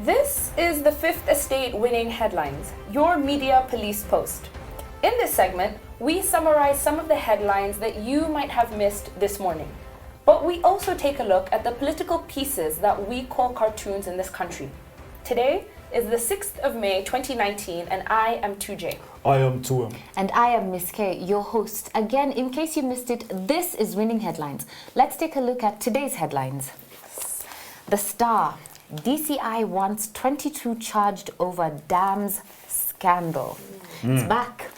This is the Fifth Estate Winning Headlines, your media police post. In this segment, we summarize some of the headlines that you might have missed this morning. But we also take a look at the political pieces that we call cartoons in this country. Today is the 6th of May 2019, and I am 2J. I am 2M. And I am Miss K, your host. Again, in case you missed it, this is Winning Headlines. Let's take a look at today's headlines. The Star. DCI wants 22 charged over dams scandal. It's back.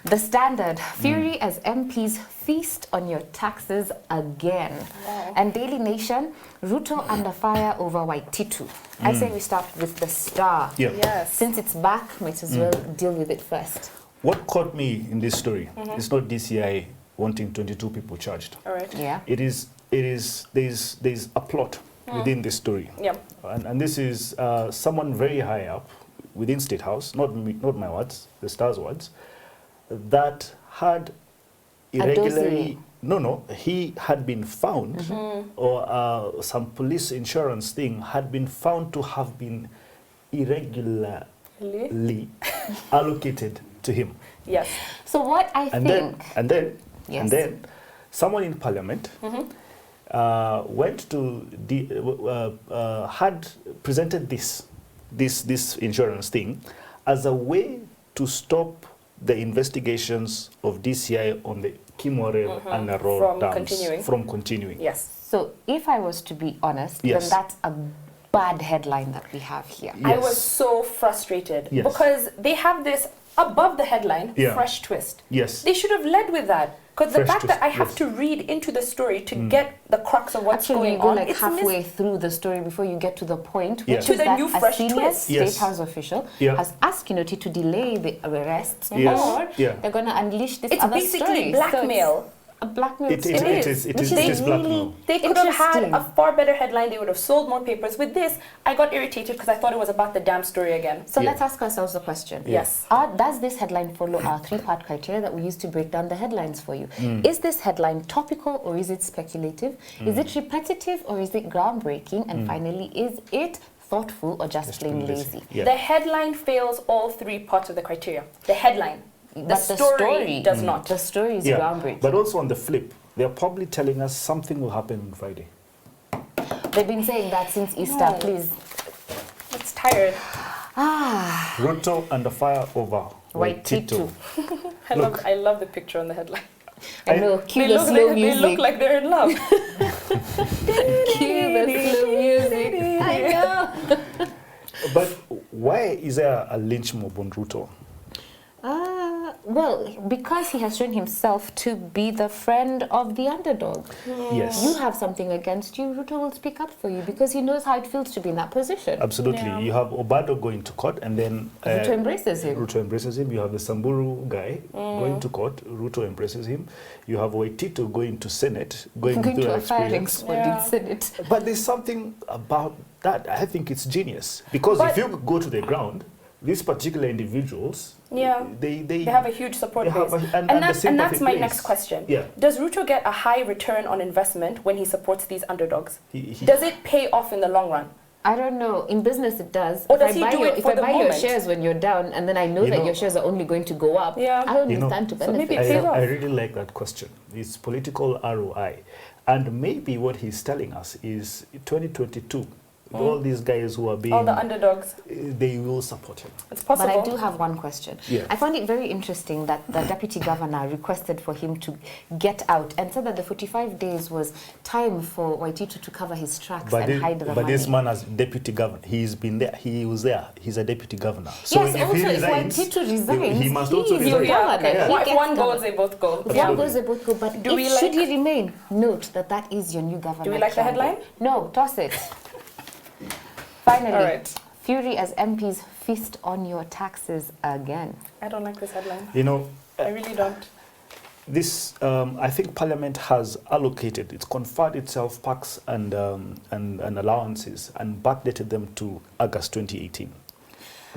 The Standard. Fury as MPs feast on your taxes again. Wow. And Daily Nation. RUTO under fire over Waititu. I say we start with The Star. Yeah. Yes. Since it's back, might as well deal with it first. What caught me in this story is not DCI wanting 22 people charged. All right. Yeah. There's a plot within this story. Yeah. And this is someone very high up within State House, not my words, the Star's words, that had irregularly... he had been found, or some police insurance thing had been found to have been irregularly allocated to him. Yes. So what I think... And then Yes. someone in Parliament went to had presented this insurance thing as a way to stop the investigations of DCI on the Kimore and Naro dams from continuing. Yes. So if I was to be honest, Yes. then that's a bad headline that we have here. Yes. I was so frustrated Yes. because they have this above the headline, Yeah. fresh twist. Yes. They should have led with that. Because the Fresh fact that twist, I have yes. to read into the story to get the crux of what's Actually, going you go on, like it's halfway through the story before you get to the point, Yeah. which To is the that new a fresh senior twist. State Yes. House official Yeah. has asked Kinoti to delay the arrests, Yes. or Yeah. they're going to unleash this It's other basically story. So blackmail. it's a blackmail It story. is Which is blackmail. They could have had Interesting. a far better headline. They would have sold more papers. With this, I got irritated because I thought it was about the damn story again. So Yeah. let's ask ourselves the question. Yes. Does this headline follow our three-part criteria that we use to break down the headlines for you? Is this headline topical or is it speculative? Is it repetitive or is it groundbreaking? And finally, is it thoughtful or just plain lazy? Yeah. The headline fails all three parts of the criteria. The headline. The But story does not. The story is Yeah. groundbreaking. But also on the flip, they're probably telling us something will happen on Friday. They've been saying that since Easter, No. please. It's tired. RUTO under fire over Waititu. Look. I love the picture on the headline. I know, cue the slow They music. look like they're in love. Cue the slow music. I know. But why is there a lynch mob on RUTO? Well, because he has shown himself to be the friend of the underdog. Yes. You have something against you, RUTO will speak up for you because he knows how it feels to be in that position. Absolutely. Yeah. You have Obado going to court and then... RUTO embraces him. RUTO embraces him. You have the Samburu guy going to court. RUTO embraces him. You have Waititu going to Senate, going Going through to that a firing experience. squad Yeah. in Senate. But there's something about that. I think it's genius. Because But- if you go to the ground, these particular individuals, Yeah. they They have a huge support They have base. a- and the that's sympathy my base. next question. Yeah. Does RUTO get a high return on investment when he supports these underdogs? He- Does it pay off in the long run? I don't know. In business, it does. Or If does I he buy do your, it if for I the buy your moment? shares when you're down, and then I know You that know- your shares are only going to go up, Yeah. I only You know- stand to So benefit. maybe it pays off. I really like that question. It's political ROI. And maybe what he's telling us is 2022, all these guys who are being... All the underdogs. they will support him. It's But possible. I do have one question. Yeah. I found it very interesting that the deputy governor requested for him to get out and said that the 45 days was time for Waititu to cover his tracks and hide the money. This man as deputy governor, he's been there, he was there, he's a deputy governor. Yes, also, if Waititu resigns, he must he also is resign. your Yeah, governor. okay. He If gets one goes, governor. they both go. If Yeah. one goes, they both go. But Do we should like- he remain, note that that is your new governor. Do we like the headline? No, toss it. Finally, All right. Fury as MPs feast on your taxes again. I don't like this headline. You know, I really don't. this, I think Parliament has allocated, it's conferred itself packs and allowances and backdated them to August 2018.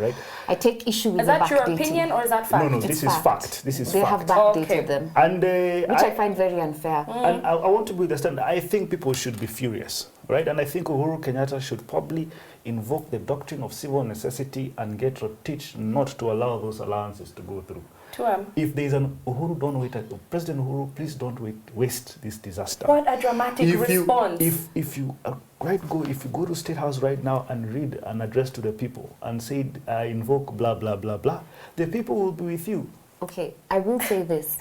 right? I take issue with Is the that your backdating. opinion or is that fact? No, no, It's this is fact. This is They fact. have backdated Okay. them, And which I find very unfair. and I want to understand, I think people should be furious, right? And I think Uhuru Kenyatta should probably invoke the doctrine of civil necessity and get Rotich not to allow those allowances to go through. If there's an Uhuru, don't wait. President Uhuru, please don't waste this disaster. What a dramatic response. If you go to State House right now and read an address to the people and say, I invoke blah, blah, blah, blah, the people will be with you. Okay, I will say this.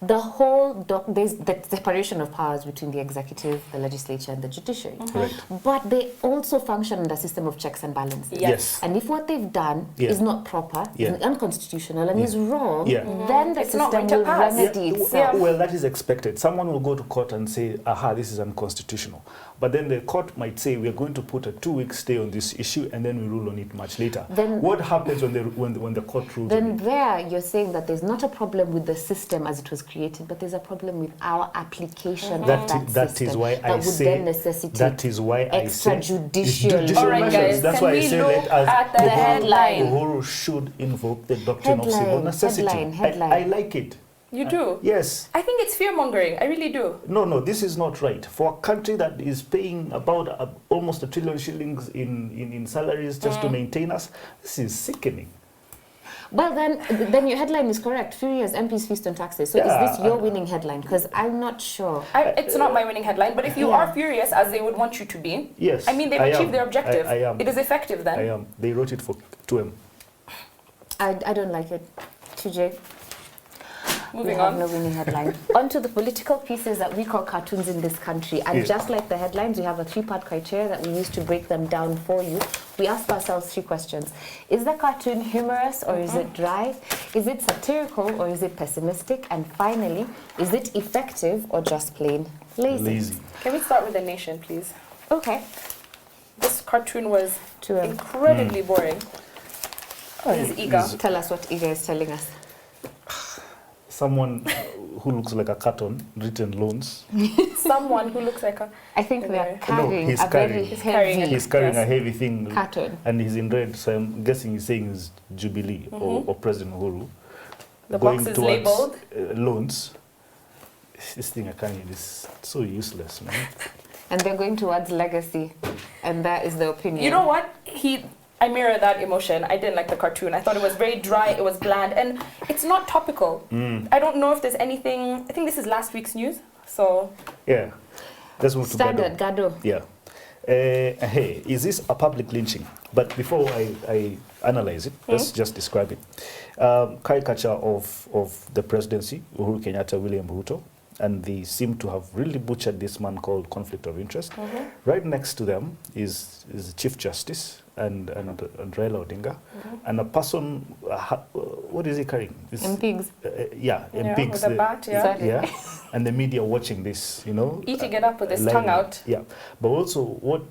The whole, there's the separation of powers between the executive, the legislature, and the judiciary. Right. But they also function in the system of checks and balances. Yes. And if what they've done is not proper, is unconstitutional, and is wrong, then the It's not system going to will pass. remedy itself. Well, that is expected. Someone will go to court and say, aha, this is unconstitutional. But then the court might say, we are going to put a 2-week stay on this issue, and then we rule on it much later. Then what happens when the court rules on Then it? there, you're saying that there's not a problem with the system as it was created, but there's a problem with our application of that system. Is why that I would say, then necessitate that is why I say extrajudicial. All right, guys, That's can why I we say look let us at the headline? Uhuru should invoke the doctrine of civil necessity. Headline. I like it. You do? Yes. I think it's fear-mongering. I really do. No, this is not right. For a country that is paying about almost 1 trillion shillings in salaries just to maintain us, this is sickening. Well, then your headline is correct. Furious MPs feast on taxes. So is this your winning headline? Because I'm not sure. It's not my winning headline, but if you are furious, as they would want you to be, yes, I mean, they've achieved their objective. I am. It is effective then. I am. They wrote it for 2M. I don't like it. TJ? Moving we have on. no winning headline. On to the political pieces that we call cartoons in this country. And just like the headlines, we have a 3-part criteria that we use to break them down for you. We ask ourselves 3 questions. Is the cartoon humorous or is it dry? Is it satirical or is it pessimistic? And finally, is it effective or just plain lazy? Can we start with The Nation, please? Okay. This cartoon was 2M. incredibly boring. This is Iga. Tell us what Iga is telling us. Someone who looks like a carton, written loans. Someone who looks like a... I think we are No, carrying he's a very carrying heavy He's carrying Yes. a heavy thing. cartoon. And he's in red, so I'm guessing he's saying is Jubilee or President Uhuru. The going box is towards, labeled. Loans. This thing I can't even, it's so useless, man. And they're going towards legacy. And that is the opinion. You know what? I mirror that emotion. I didn't like the cartoon. I thought it was very dry, it was bland, and it's not topical. I don't know if there's anything... I think this is last week's news, so... Yeah. Let's move Standard, to Gado. Gado. Yeah. Hey, is this a public lynching? But before I analyze it, let's just describe it. Caricature of the presidency, Uhuru Kenyatta, William RUTO, and they seem to have really butchered this man called conflict of interest. Right next to them is the Chief Justice and Raila Odinga, and a person, what is he carrying? MPs. MPs. With a bat, Yeah, and the media watching this, you know. Eating it up with his live tongue it. out. Yeah, but also what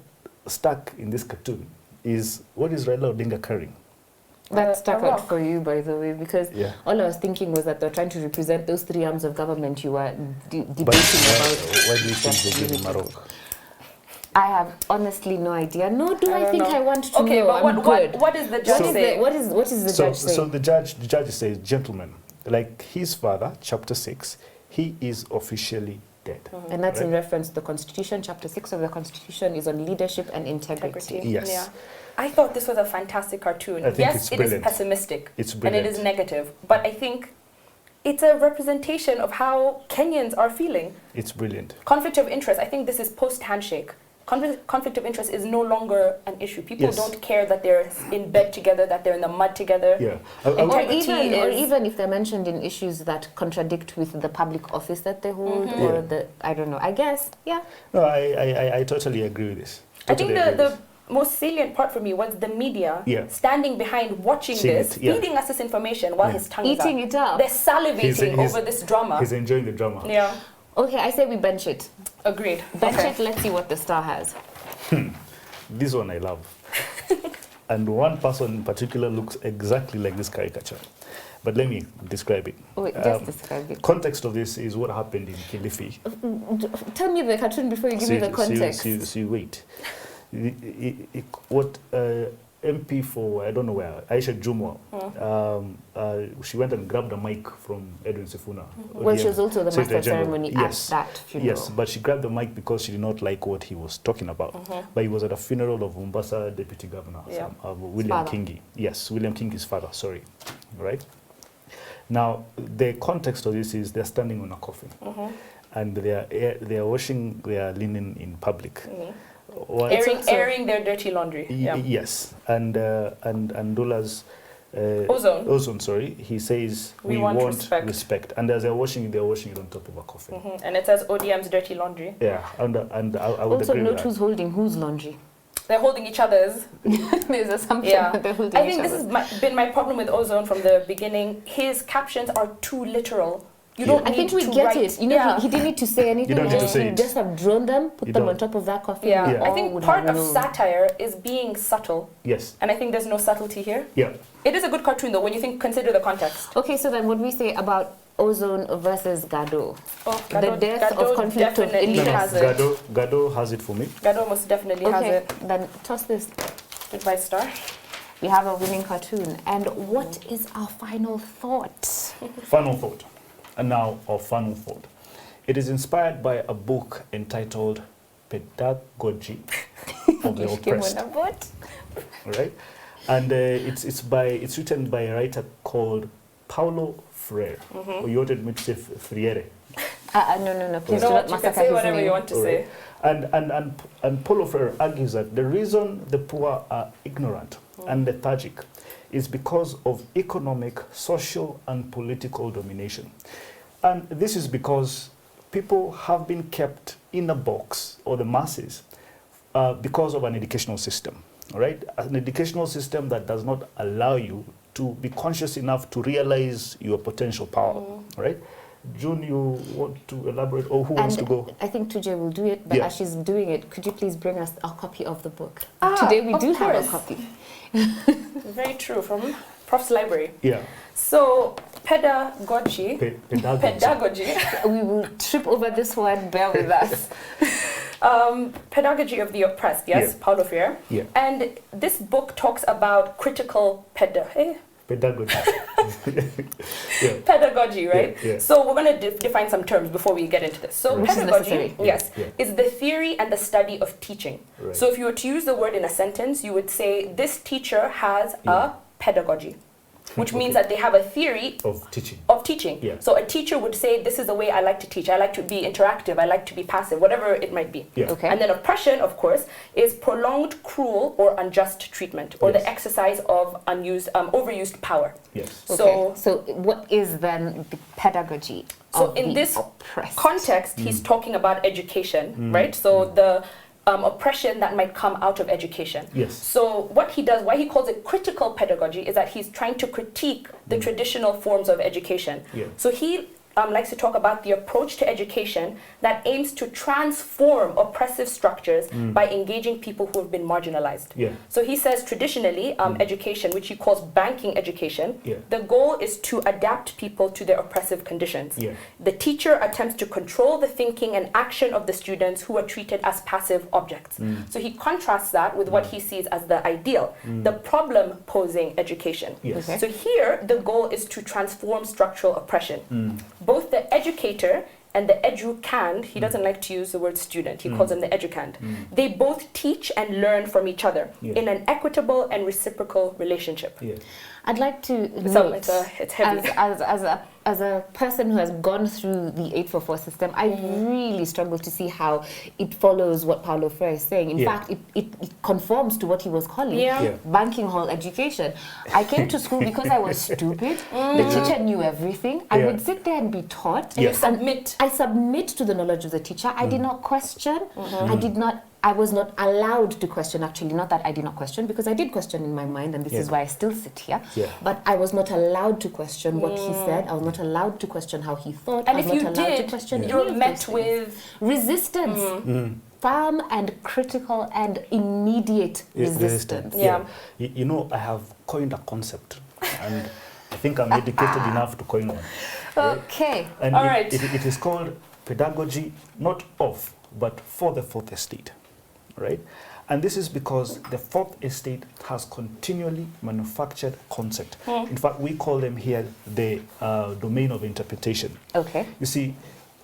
stuck in this cartoon is, what is Raila Odinga carrying? That stuck a out rock. for you, by the way, because all I was thinking was that they're trying to represent those 3 arms of government you were debating But about. why do you think they gave him a rock? I have honestly no idea. Nor do I don't think know. I want to Okay, know. but I'm good. what is the judge saying? What is the judge saying? So the judge says, gentlemen, like his father, chapter 6, he is officially dead. And that's in Right? reference to the Constitution. Chapter 6 of the Constitution is on leadership and integrity. Yes. Yeah. I thought this was a fantastic cartoon. I think Yes, it's it is brilliant. pessimistic. It's and brilliant. it is negative. But I think it's a representation of how Kenyans are feeling. It's brilliant. Conflict of interest, I think this is post-handshake. Conflict of interest is no longer an issue. People Yes. don't care that they're in bed together, that they're in the mud together. Yeah. Or Integrity even if they're mentioned in issues that contradict with the public office that they hold, or the, I don't know, I guess, No, I totally agree with this. I think Totally agree with the this. most salient part for me was the media standing behind, watching Seeing this, it, feeding us this information while his tongue eating is it up. They're salivating He's- over this drama. He's enjoying the drama. Yeah, Okay, I say we bench it. agreed. Bench Okay. it, let's see what the Star has. This one I love. And one person in particular looks exactly like this caricature. But let me describe it. Wait, just describe it. Context of this is what happened in Kilifi. Tell me the cartoon before you give me the context. So you wait. What MP for, I don't know where, Aisha Jumwa, she went and grabbed a mic from Edwin Sifuna. Well, she was also the master of ceremony yes. at that funeral. Yes, but she grabbed the mic because she did not like what he was talking about. But he was at a funeral of Mombasa Deputy Governor, William Kingi. Yes, William Kingi's father, sorry. Right? Now, the context of this is they're standing on a coffin. And they are washing their linen in public. Airing their dirty laundry. Yes, and Dula's Ozone, sorry, he says we want respect. And as they're washing it on top of a coffin. And it says ODM's dirty laundry. Yeah, and I would also agree note with who's holding whose laundry. They're holding each other's. There's assumption that they're holding each other's. This has been my problem with Ozone from the beginning. His captions are too literal. You don't I think we get it. You know, he didn't need to say anything. You don't need to say he it. just have drawn them, put them on top of that coffin. I think part of satire is being subtle. Yes. And I think there's no subtlety here. Yeah. It is a good cartoon though when you consider the context. Okay, so then what we say about Ozone versus Gado? The death of conflict of has it. Gado has it for me. Gado most definitely has it. Then toss this. Goodbye, Star. We have a winning cartoon. And what is our final thought? Final thought. And now our final thought. It is inspired by a book entitled Pedagogy of the Oppressed. Right? And it's written by a writer called Paulo Freire. Or you wanted me to say Freire? No, please do not massacre his name. You can say whatever you want to say. And Paulo Freire argues that the reason the poor are ignorant and lethargic is because of economic, social, and political domination. And this is because people have been kept in a box, or the masses, because of an educational system, right? An educational system that does not allow you to be conscious enough to realize your potential power, right? June, you want to elaborate, or who wants to go? I think Tuje will do it, but as she's doing it, could you please bring us a copy of the book? Today we do have a copy. Very true, from Prof's library. Yeah. So, pedagogy. Pedagogy. We will trip over this word, bear with us. Pedagogy of the Oppressed, yes, Paulo Freire. Yeah. And this book talks about critical pedagogy. Pedagogy, right? Yeah. So we're going to define some terms before we get into this. So pedagogy, is the theory and the study of teaching. Right. So if you were to use the word in a sentence, you would say this teacher has a pedagogy, which means that they have a theory of teaching. Yeah. So a teacher would say, this is the way I like to teach. I like to be interactive. I like to be passive, whatever it might be. Yeah. Okay. And then oppression, of course, is prolonged, cruel, or unjust treatment, or the exercise of overused power. Yes. Okay. So what is then the pedagogy of in the this oppressed? context, he's talking about education, right? So the oppression that might come out of education. Yes. So what he does, why he calls it critical pedagogy, is that he's trying to critique the traditional forms of education. Yeah. So he likes to talk about the approach to education that aims to transform oppressive structures by engaging people who have been marginalized. Yeah. So he says traditionally, education, which he calls banking education, the goal is to adapt people to their oppressive conditions. Yeah. The teacher attempts to control the thinking and action of the students who are treated as passive objects. So he contrasts that with what he sees as the ideal, the problem-posing education. Yes. Okay. So here, the goal is to transform structural oppression. Both the educator and the educand, he doesn't like to use the word student, he calls them the educand. They both teach and learn from each other in an equitable and reciprocal relationship. Yeah. I'd like to note, it's heavy. as a person who has gone through the 844 system, I really struggle to see how it follows what Paulo Freire is saying. In fact, it conforms to what he was calling banking hall education. I came to school because I was stupid. The teacher knew everything. I would sit there and be taught. And you submit. I submit to the knowledge of the teacher. I did not question. I was not allowed to question, actually. Not that I did not question, because I did question in my mind, and this is why I still sit here. Yeah. But I was not allowed to question what he said. I was not allowed to question how he thought. And I was if you not allowed did, to question you were met with resistance. Firm and critical and immediate resistance. Yeah. You know, I have coined a concept, and I think I'm educated enough to coin one. Right? Okay. And all right. It is called pedagogy, not of, but for the fourth estate. right? And this is because the fourth estate has continually manufactured concept. In fact, we call them here the domain of interpretation. Okay. You see,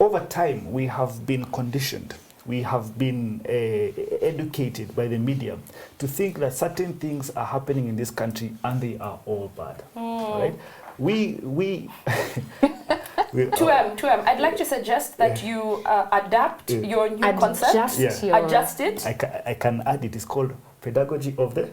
over time, we have been conditioned, we have been educated by the media to think that certain things are happening in this country and they are all bad, right? We 2M, I'd like to suggest that you adapt your new concept, adjust it. I can add it. It's called pedagogy of the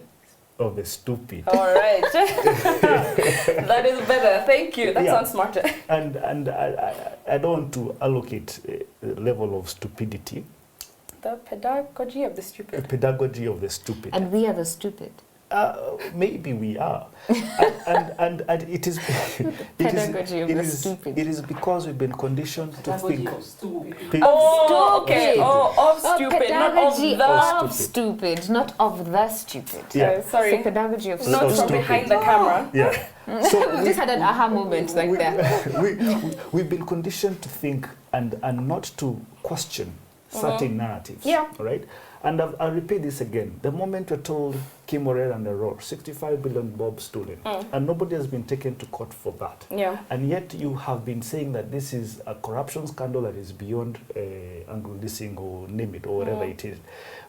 stupid. All right. That is better. Thank you. That sounds smarter. And I don't want to allocate a level of stupidity. The pedagogy of the stupid. The pedagogy of the stupid. And we are the stupid. Maybe we are. and it is Pedagogy of the stupid. It is because we've been conditioned to think. Oh, okay. Oh, of stupid, not of pedagogy the of stupid, not of the stupid. Yeah. sorry. So pedagogy of Not stupid. from behind the camera. Yeah. So Just had an aha moment like that. we've been conditioned to think and not to question certain narratives. Yeah. Right? And I'll repeat this again. The moment you're told Kim Morel and the Roar, 65 billion bob stolen, and nobody has been taken to court for that. Yeah. And yet you have been saying that this is a corruption scandal that is beyond Anglo-Leasing or name it or whatever it is.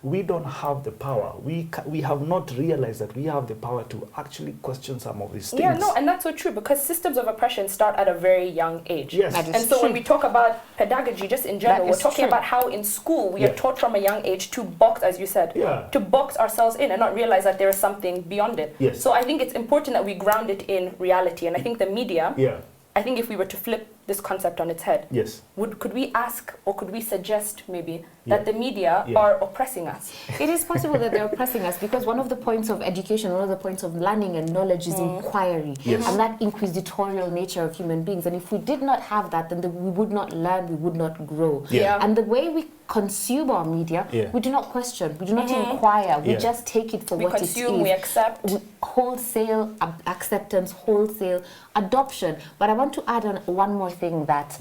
We don't have the power. We have not realized that we have the power to actually question some of these things. Yeah, no, and that's so true because systems of oppression start at a very young age. Yes. That is And so true. when we talk about pedagogy, just in general, That we're is talking true. about how in school we Yeah. are taught from a young age to box, as you said, Yeah. to box ourselves in and not realize that there is something beyond it. Yes. So I think it's important that we ground it in reality. And I think the media, Yeah. I think if we were to flip this concept on its head, Yes. could we ask or could we suggest maybe that the media Yeah. are oppressing us? It is possible that they're oppressing us because one of the points of education, one of the points of learning and knowledge is inquiry Yes. and that inquisitorial nature of human beings. And if we did not have that, then we would not learn, we would not grow. Yeah. And the way we consume our media, Yeah. we do not question, we do not inquire, we Yeah. just take it for We what consume, it is. we accept. Wholesale acceptance, wholesale adoption. But I want to add on one more thing that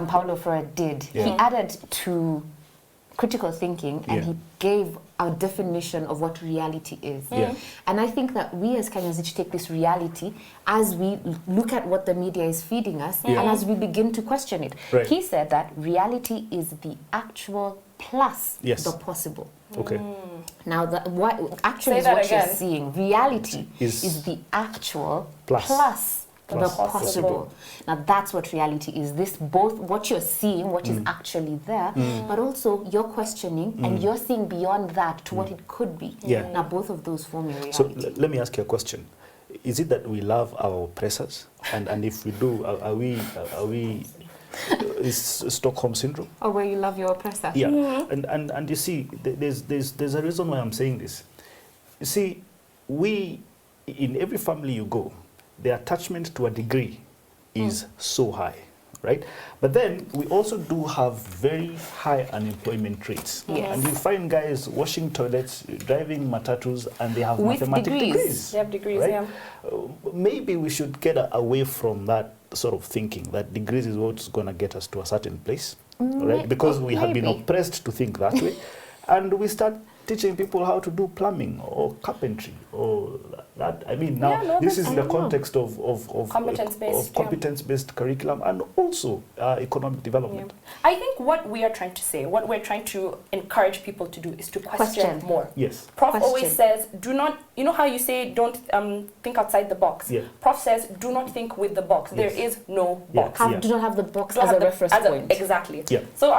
Paulo Freire did. Yeah. He added to critical thinking and Yeah. he gave a definition of what reality is. Yeah. And I think that we as Kenyans need to take this reality as we look at what the media is feeding us and as we begin to question it. Right. He said that reality is the actual plus Yes. the possible. Okay. Now, what actually Say is that what again. you're seeing. Reality Is is the actual plus. plus the Plus possible. Now, that's what reality is. This both what you're seeing, what is actually there, but also you're questioning and you're seeing beyond that to what it could be. Yeah. Now, both of those form your reality. So let me ask you a question. Is it that we love our oppressors? And if we do, are we is Stockholm syndrome? or where you love your oppressor. Yeah. And you see, there's a reason why I'm saying this. You see, we, in every family you go, the attachment to a degree is so high, right? But then we also do have very high unemployment rates. Yes. And you find guys washing toilets, driving matatus, and they have With mathematics degrees. They have degrees, right? yeah. Maybe we should get away from that sort of thinking, that degrees is what's going to get us to a certain place, right? Because we have been maybe. oppressed to think that way. And we start teaching people how to do plumbing or carpentry or that. I mean, now Yeah, no, this that's- is I the don't know. context of Competence-based, yeah. competence-based curriculum and also economic development. I think what we are trying to say, what we're trying to encourage people to do is to question more. Yes. Prof Question. always says, do not, you know how you say don't think outside the box? Yeah. Prof says, do not think with the box. There Yes. is no Yeah. box. Do not have the box Don't as have a the- reference as a- point. Exactly. Yeah. So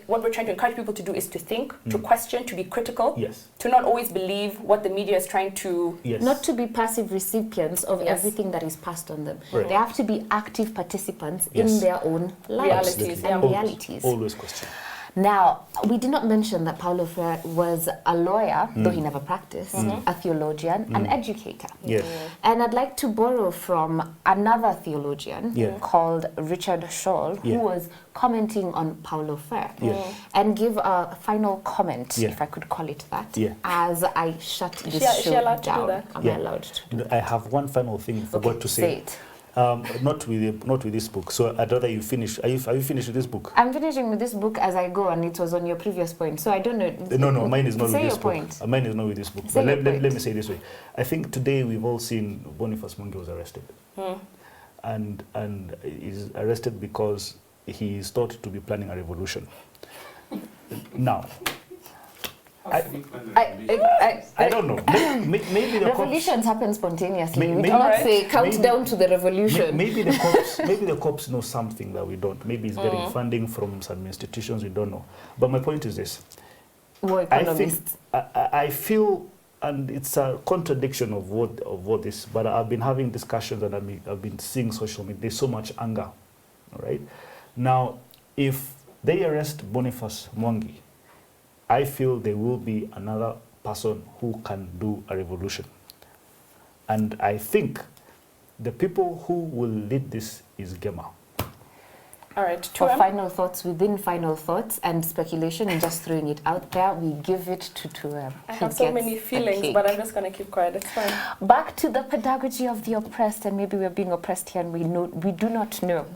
what we're trying to encourage people to do is to think, to question, to be critical, Yes. to not always believe what the media is trying to. Yes. Not to be passive recipients of Yes. everything that is passed on them. Right. They have to be active participants Yes. in their own lives Realities, and yeah. realities. Always question. Now, we did not mention that Paulo Freire was a lawyer, though he never practiced, a theologian, an educator. Yeah. And I'd like to borrow from another theologian Yeah. called Richard Scholl, who Yeah. was commenting on Paulo Freire, Yeah. and give a final comment, Yeah. if I could call it that, Yeah. as I shut this Is she show allowed to do down. that? Am Yeah. I allowed to do You know, I have one final thing I forgot to say say. it. Not with this book. So I'd rather you finish. Are you finished with this book? I'm finishing with this book as I go, and it was on your previous point. So I don't know. No, mine is not with this book. Point. Mine is not with this book. Say But your let me say it this way. I think today we've all seen Boniface Mwangi was arrested. And is arrested because he is thought to be planning a revolution. Now, I don't know. Maybe the revolutions happen spontaneously. We maybe- cannot say count maybe- down to the revolution. maybe the cops know something that we don't. Maybe he's getting funding from some institutions we don't know. But my point is this. War I think economists. I feel, and it's a contradiction of what this, but I've been having discussions and I've been seeing social media. There's so much anger, all right? Now, if they arrest Boniface Mwangi, I feel there will be another person who can do a revolution. And I think the people who will lead this is Gema. All right, For 2M? final thoughts within final thoughts and speculation, and just throwing it out there, we give it to 2M. I have so many feelings, but I'm just going to keep quiet. It's fine. Back to the pedagogy of the oppressed, and maybe we're being oppressed here and we do not know.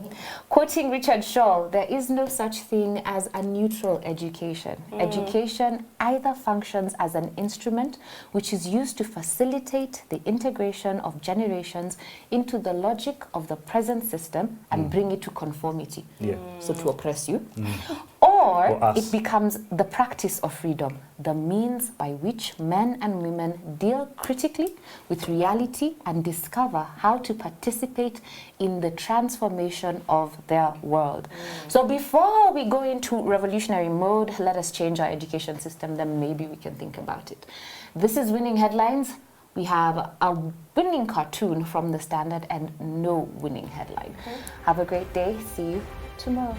Quoting Richard Shaw, there is no such thing as a neutral education. Education either functions as an instrument which is used to facilitate the integration of generations into the logic of the present system and bring it to conformity. Yeah. So to oppress you. Or us. it becomes the practice of freedom, the means by which men and women deal critically with reality and discover how to participate in the transformation of their world. So before we go into revolutionary mode, let us change our education system, then maybe we can think about it. This is Winning Headlines. We have a winning cartoon from the Standard and no winning headline. Have a great day. See you tomorrow.